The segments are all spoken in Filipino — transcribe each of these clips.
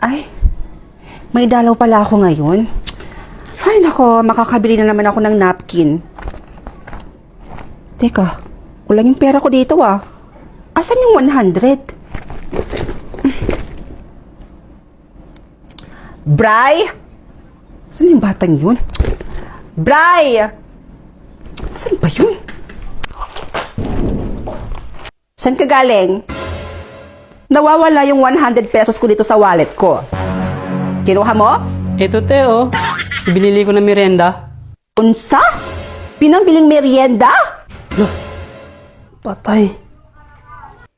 Ay, may dalaw pala ako ngayon. Ay, nako, makakabili na naman ako ng napkin. Teka, kulang yung pera ko dito ah. Asan yung 100? Bray! Saan yung batang yun? Bray! Saan ba yun? Saan ka galing? Nawawala yung 100 pesos ko dito sa wallet ko. Kinuha mo? Ito, Teo. Binili ko na merienda. Unsa? Pinambiling merienda? Patay.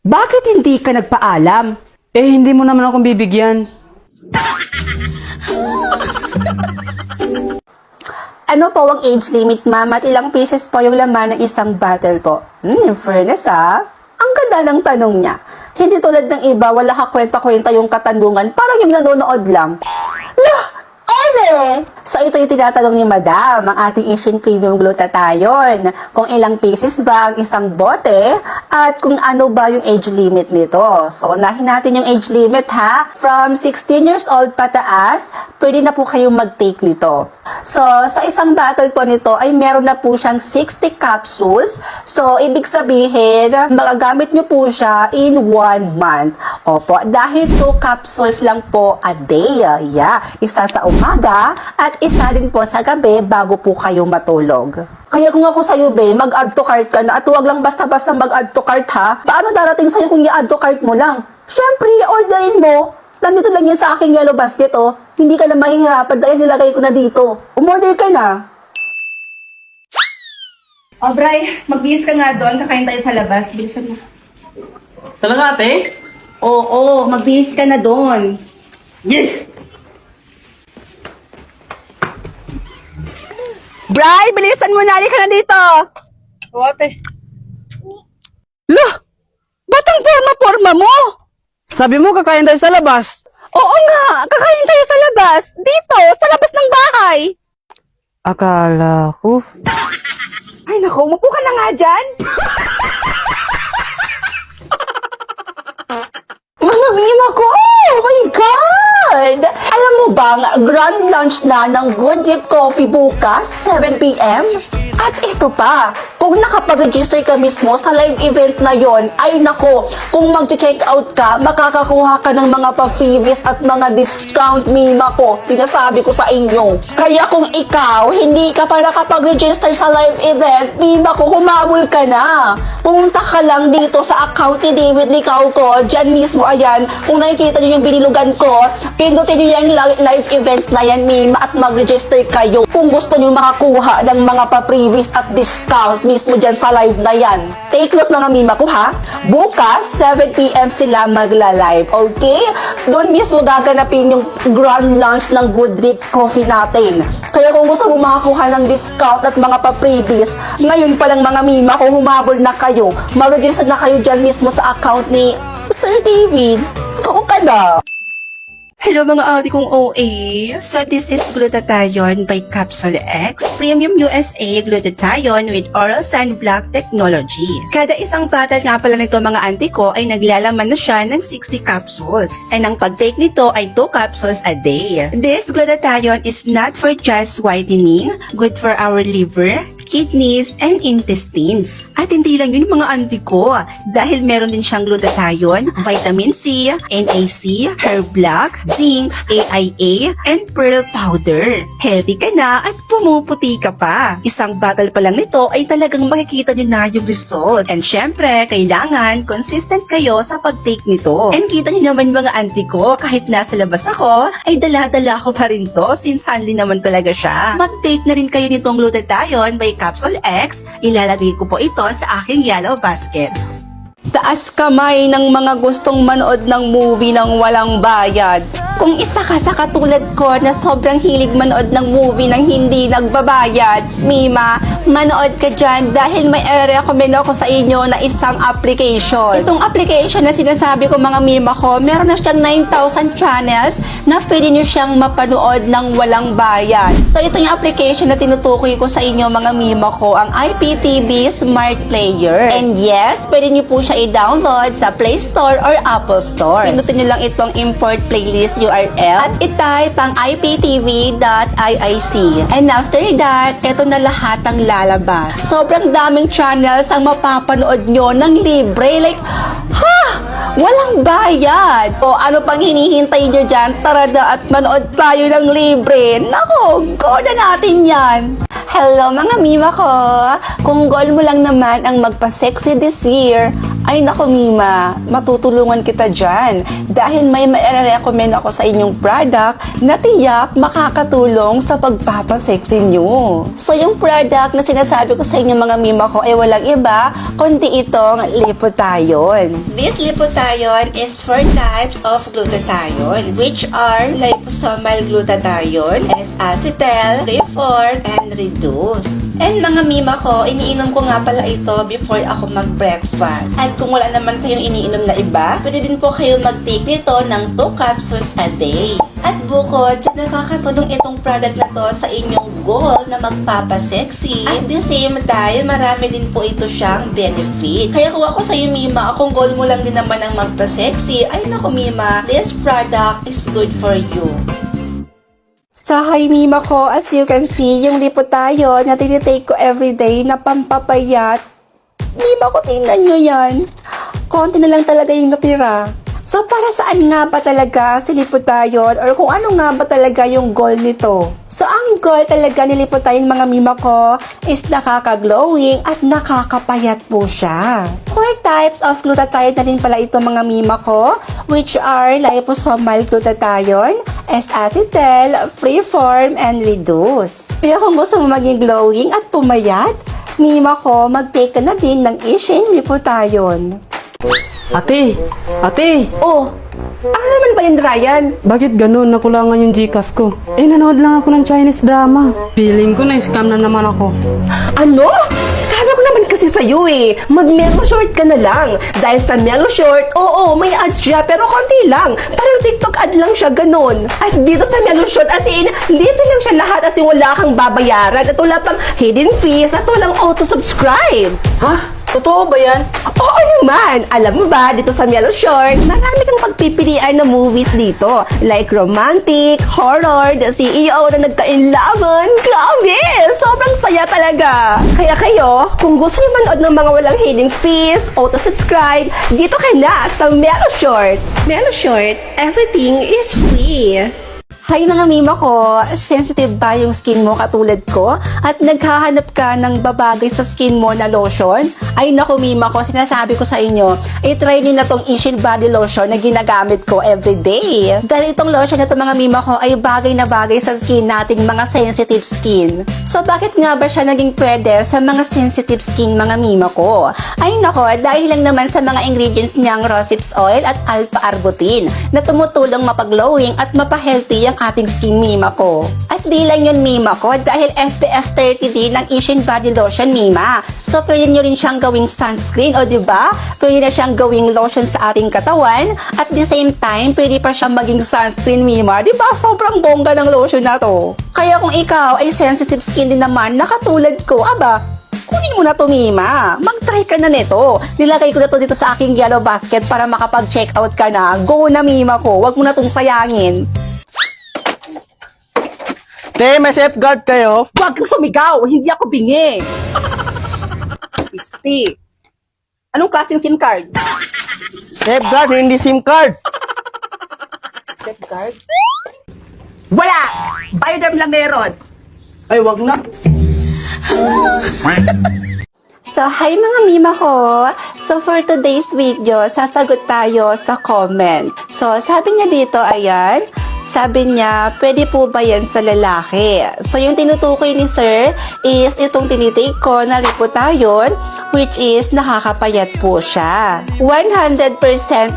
Bakit hindi ka nagpaalam? Eh, hindi mo naman akong bibigyan. Ano po ang age limit, ma'am? At ilang pieces po yung laman ng isang bottle po? In fairness, ang ganda ng tanong niya. Hindi tulad ng iba, wala ka kwenta-kwenta yung katanungan, parang yung nanonood lang. Lah! Ole! So ito yung tinatanong ni Madam, ang ating Asian Premium Glutathione. Kung ilang pieces ba ang isang bote at kung ano ba yung age limit nito. So unahin natin yung age limit ha. From 16 years old pataas, pwede na po kayong mag-take nito. So sa isang bottle po nito ay meron na po siyang 60 capsules. So ibig sabihin, magagamit nyo po siya in 1 month. Opo, dahil 2 capsules lang po a day. Yeah, isa sa umaga at isa din po sa gabi bago po kayo matulog. Kaya kung ako sa'yo, be, mag-add to cart ka na at huwag lang basta-basta mag-add to cart ha. Paano darating sa'yo kung i-add to cart mo lang? Siyempre, orderin mo. Nandito lang yan sa aking yellow basket, oh. Hindi ka na mahihirapan dahil nilagay ko na dito. Umorder ka na. Oh, Bray, magbihis ka nga doon. Kakain tayo sa labas. Bilisan mo. Talaga, ate? Oo, magbihis ka na doon. Yes! Bray, bilisan mo na. Halika na dito. O, ate. Lah! Ba't ang forma-forma mo? Sabi mo, kakain tayo sa labas. Oo nga, kakain tayo sa labas. Dito, sa labas ng bahay. Akala ko. Ay naku, umupo ka na nga dyan. Mga mima ko! Oh my God! Alam mo bang grand launch na ng Good Drip Coffee bukas, 7 p.m.? At ito pa, kung nakapag-register ka mismo sa live event na yon, ay nako, kung mag-check out ka, makakakuha ka ng mga pa-freebies at mga discount, mima ko. Sinasabi ko sa inyo. Kaya kung ikaw, hindi ka pa nakapag-register sa live event, mima ko, humabol ka na. Pumunta ka lang dito sa account ni David Licao ko, dyan mismo, ayan. Kung nakikita niyo yung binilugan ko, pindutin niyo yung live event na yan, mima, at mag-register kayo. Kung gusto niyo makakuha ng mga pa-freebies at discount mismo dyan sa live na yan. Take note mga mima ko ha. Bukas, 7 p.m. sila magla-live. Okay? Doon mismo gaganapin yung grand launch ng Good Drip Coffee natin. Kaya kung gusto mo makakuha ng discount at mga pa-freebies, ngayon pa lang mga mima ko, humabol na kayo. Mag-register na kayo dyan mismo sa account ni Sir David. Ikaw ka na. Hello mga audi kong OA. So this is Glutathione by Capsule X, Premium USA Glutathione with Oral Sunblock Technology. Kada isang bottle nga pala nito mga auntie ko ay naglalaman na siya ng 60 capsules. And ang pag-take nito ay 2 capsules a day. This Glutathione is not for just whitening, good for our liver, kidneys, and intestines. At hindi lang yun mga auntie ko, dahil meron din siyang glutathione, vitamin C, NAC, herb block, zinc, AIA, and pearl powder. Healthy ka na at pumuputi ka pa. Isang bottle pa lang nito ay talagang makikita nyo na yung result. And syempre, kailangan consistent kayo sa pag-take nito. And kita nyo naman mga auntie ko, kahit nasa labas ako, ay dala-dala ko pa rin to since handy naman talaga siya. Mag-take na rin kayo nitong Glutathione by Capsule X. Ilalagay ko po ito sa aking yellow basket. Taas kamay ng mga gustong manood ng movie ng walang bayad. Kung isa ka sa katulad ko na sobrang hilig manood ng movie nang hindi nagbabayad, mima, manood ka dyan dahil may i-recommend ako sa inyo na isang application. Itong application na sinasabi ko mga mima ko, meron na siyang 9,000 channels na pwede nyo siyang mapanood ng walang bayad. So ito yung application na tinutukoy ko sa inyo mga mima ko, ang IPTV Smart Player. And yes, pwede nyo po siya i-download sa Play Store or Apple Store. Pinutin nyo lang itong import playlist URL at i-type ang iptv.iic. And after that, ito na lahat ang lalabas. Sobrang daming channels ang mapapanood nyo ng libre. Like, walang bayad! O ano pang hinihintay nyo dyan? Tara na at manood tayo ng libre. Nako, go na natin yan! Hello mga mima ko! Kung goal mo lang naman ang magpa-sexy this year, ay nako mima, matutulungan kita dyan. Dahil may ma-recommend ako sa inyong product na tiyak makakatulong sa pagpapasexy nyo. So yung product na sinasabi ko sa inyo mga mima ko ay walang iba, kundi itong Lipothione. This Lipothione is 4 types of glutathione, which are liposomal glutathione, S-acetyl, reform, and reduced. And mga mima ko, iniinom ko nga pala ito before ako mag-breakfast. At kung wala naman kayong iniinom na iba, pwede din po kayo mag-take nito ng 2 capsules a day. At bukod sa nakakatulong itong product na to sa inyong goal na magpapasexy, at the same time, marami din po ito siyang benefit. Kaya kung ako sa iyo, mima, kung goal mo lang din naman ang magpa-sexy, ay naku, mima, this product is good for you. So, hi mima ko, as you can see, yung Lipothione na tinitake ko everyday na pampapayat. Mima ko, tingnan nyo yan. Konti na lang talaga yung natira. So, para saan nga ba talaga si Lipothione or kung ano nga ba talaga yung goal nito? So, ang goal talaga ni Lipothione mga mima ko is nakaka-glowing at nakakapayat po siya. 4 types of glutathione na din pala ito mga mima ko, which are liposomal glutathione, S-acetyl, freeform, and reduced. Kaya kung gusto mo maging glowing at pumayat, mima ko, mag-take ka na din ng Ishin Lipothione. Ate! Oh, ano naman ba yun, Ryan? Bakit ganun? Nakulangan yung Gcash ko. Nanood lang ako ng Chinese drama. Feeling ko na-scam na naman ako. Ano? Sabi ko naman kasi sa'yo mag-Melo Short ka na lang. Dahil sa Melo Short, oo, may ads siya, pero konti lang. Parang TikTok ad lang siya, ganun. At dito sa Melo Short, as in, libre lang siya lahat as in wala kang babayaran. At wala pang hidden fees at walang auto-subscribe. Ha? Totoo ba yan? Oo naman! Alam mo ba, dito sa Melo Short, marami kang pagpipilian na movies dito. Like romantic, horror, the CEO na nagka-inlaban. Grabe! Sobrang saya talaga! Kaya kayo, kung gusto niyo manood ng mga walang hidden fees, auto-subscribe, dito ka na sa Melo Short. Melo Short, everything is free. Hi mga mima ko, sensitive ba yung skin mo katulad ko? At naghahanap ka ng babagay sa skin mo na lotion? Ay naku mima ko, sinasabi ko sa inyo, i-try nyo na tong Ishin Body Lotion na ginagamit ko everyday. Dahil itong lotion na to mga mima ko ay bagay na bagay sa skin nating mga sensitive skin. So bakit nga ba siya naging pwede sa mga sensitive skin mga mima ko? Ay nako, dahil lang naman sa mga ingredients niyang rosehip oil at alpha-arbutin na tumutulong mapaglowing at mapahealthy ang ating skin mima ko. At di lang yun mima ko dahil SPF 30 din ng Ishin Body Lotion mima. So pwede nyo rin siyang gawing sunscreen o diba? Pwede na siyang gawing lotion sa ating katawan at the same time pwede pa siyang maging sunscreen mima. Diba? Sobrang bongga ng lotion na to. Kaya kung ikaw ay sensitive skin din naman na katulad ko, aba, kunin mo na to, mima. Mag-try ka na nito. Nilagay ko na to dito sa aking yellow basket para makapag-check out ka na. Go na, mima ko. Huwag mo na tong sayangin. Te, may safeguard kayo? Huwag kang sumigaw. Hindi ako bingi. Pisti. Anong klaseng SIM card? Safeguard, hindi SIM card. SIM card? Wala! Bioderm lang meron. Ay, wag na. So, hi mga mima ko! So, for today's video, sasagot tayo sa comment. So, sabi niya dito, ayan, sabi niya, pwede po ba yan sa lalaki? So, yung tinutukoy ni sir is itong tinitake ko na Lipothione, which is nakakapayat po siya. 100%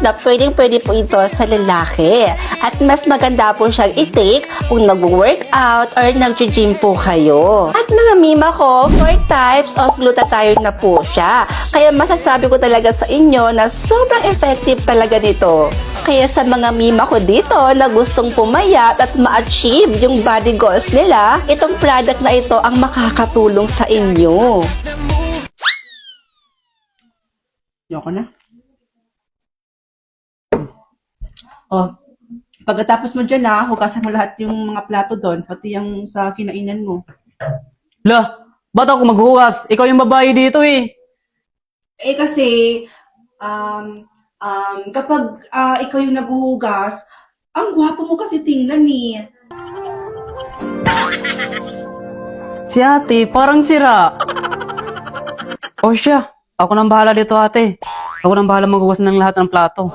na pwede po ito sa lalaki. At mas maganda po siyang i-take kung nag-workout or nag-gym po kayo. At mga mima ko, 4 types of glutathione na po siya. Kaya masasabi ko talaga sa inyo na sobrang effective talaga nito. Kaya sa mga mima ko dito na gustong pumayat at ma-achieve yung body goals nila, itong product na ito ang makakatulong sa inyo. Yoko na. Oh, pagkatapos mo dyan hugasan mo lahat yung mga plato doon, pati yung sa kinainan mo. La, ba't ako maghugas? Ikaw yung babae dito eh. Eh kasi, kapag ikaw yung naghuhugas, ang gwapo mo kasi tingnan eh. Si ate, parang sira. O siya, ako nang bahala dito ate. Ako nang bahala maghugas ng lahat ng plato.